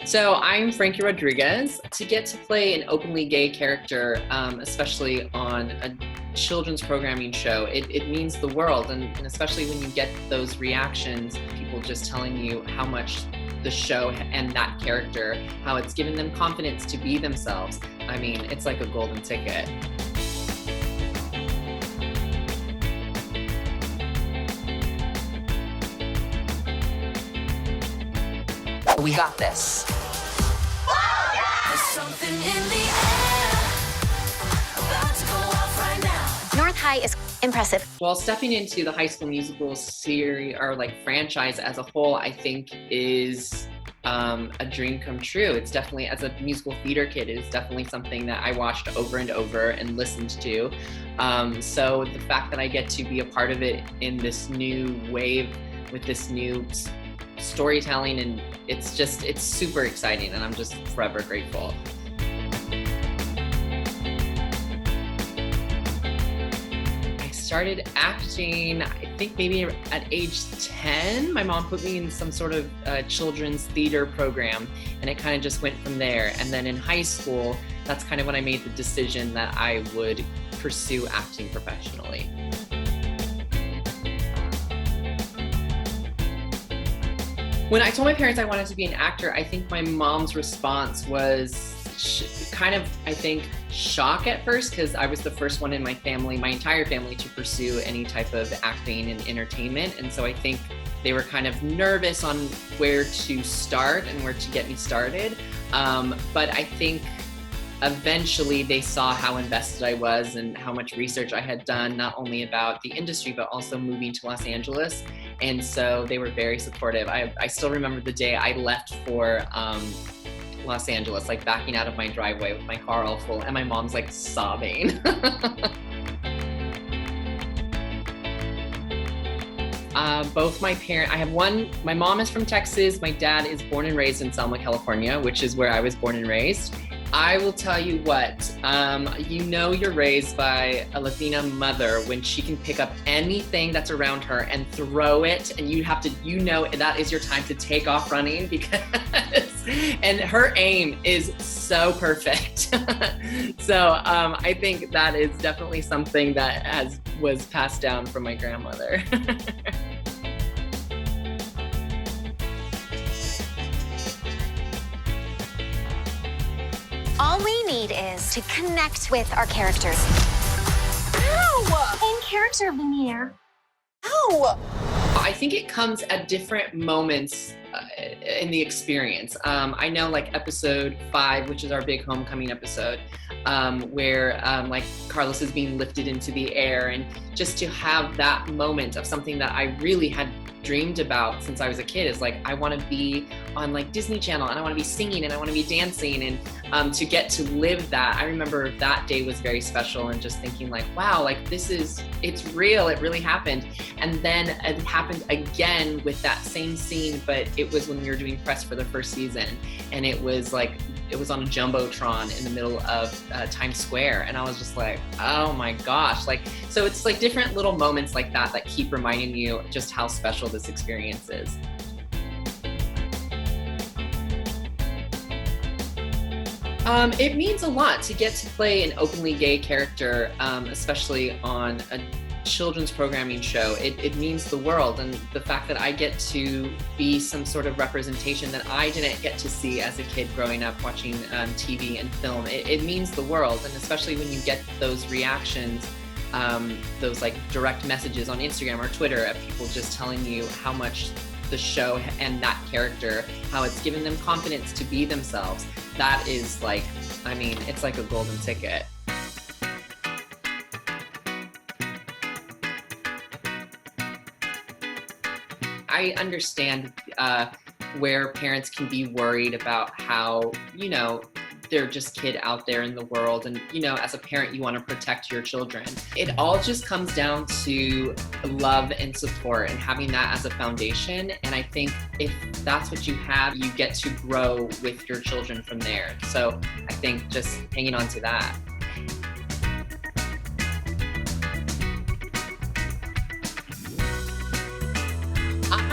So I'm Frankie Rodríguez. To get to play an openly gay character, especially on a children's programming show, it means the world. And especially when you get those reactions, people just telling you how much the show and that character, how it's given them confidence to be themselves. I mean, it's like a golden ticket. We got this. There's something in the air, about to go off right now. North High is impressive. Well, stepping into the High School Musical series or like franchise as a whole, I think is a dream come true. It's definitely, as a musical theater kid, it is definitely something that I watched over and over and listened to. So the fact that I get to be a part of it in this new wave with this new storytelling, and it's super exciting, and I'm just forever grateful. I started acting, I think maybe at age 10. My mom put me in some sort of children's theater program, and it kind of just went from there. And then in high school, that's kind of when I made the decision that I would pursue acting professionally. When I told my parents I wanted to be an actor, I think my mom's response was kind of, I think, shock at first, because I was the first one in my family, my entire family, to pursue any type of acting and entertainment. And so I think they were kind of nervous on where to start and where to get me started. But I think eventually they saw how invested I was and how much research I had done, not only about the industry, but also moving to Los Angeles. And so they were very supportive. I still remember the day I left for Los Angeles, like backing out of my driveway with my car all full, and my mom's like sobbing. Both my parents, my mom is from Texas, my dad is born and raised in Selma, California, which is where I was born and raised. I will tell you what, you're raised by a Latina mother when she can pick up anything that's around her and throw it, and you have to, that is your time to take off running, because, and her aim is so perfect. So I think that is definitely something that was passed down from my grandmother. All we need is to connect with our characters. Ow! In character, Veneer. Ow! I think it comes at different moments in the experience. I know, like episode 5, which is our big homecoming episode, where like Carlos is being lifted into the air, and just to have that moment of something that I really had dreamed about since I was a kid is like, I want to be on like Disney Channel, and I want to be singing, and I want to be dancing, and to get to live that. I remember that day was very special, and just thinking like, wow, like it's real, it really happened. And then it happened again with that same scene, but it was when we were doing press for the first season, and it was on a Jumbotron in the middle of Times Square, and I was just like, oh my gosh. Like, so it's like different little moments like that keep reminding you just how special this experience is. It means a lot to get to play an openly gay character, especially on a children's programming show. It means the world, and the fact that I get to be some sort of representation that I didn't get to see as a kid growing up watching TV and film, it means the world. And especially when you get those reactions, those like direct messages on Instagram or Twitter of people just telling you how much the show and that character, how it's given them confidence to be themselves. That is like, I mean, it's like a golden ticket. I understand where parents can be worried about how, they're just kid out there in the world, and as a parent you want to protect your children. It all just comes down to love and support, and having that as a foundation. And I think if that's what you have, you get to grow with your children from there. So I think just hanging on to that.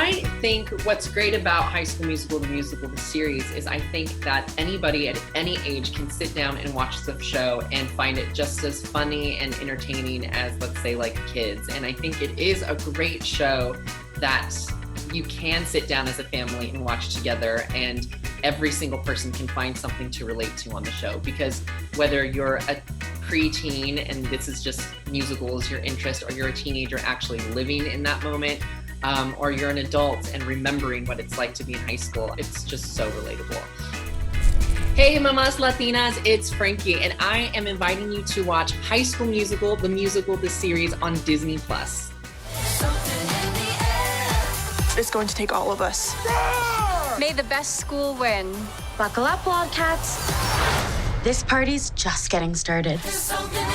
I think what's great about High School Musical, the series, is I think that anybody at any age can sit down and watch the show and find it just as funny and entertaining as, let's say, like kids. And I think it is a great show that you can sit down as a family and watch together, and every single person can find something to relate to on the show, because whether you're a preteen and this is just musicals, your interest, or you're a teenager actually living in that moment, or you're an adult and remembering what it's like to be in high school, it's just so relatable. Hey Mamas Latinas, it's Frankie, and I am inviting you to watch High School Musical, the series on Disney+. It's going to take all of us. May the best school win. Buckle up, Wildcats. This party's just getting started. There's something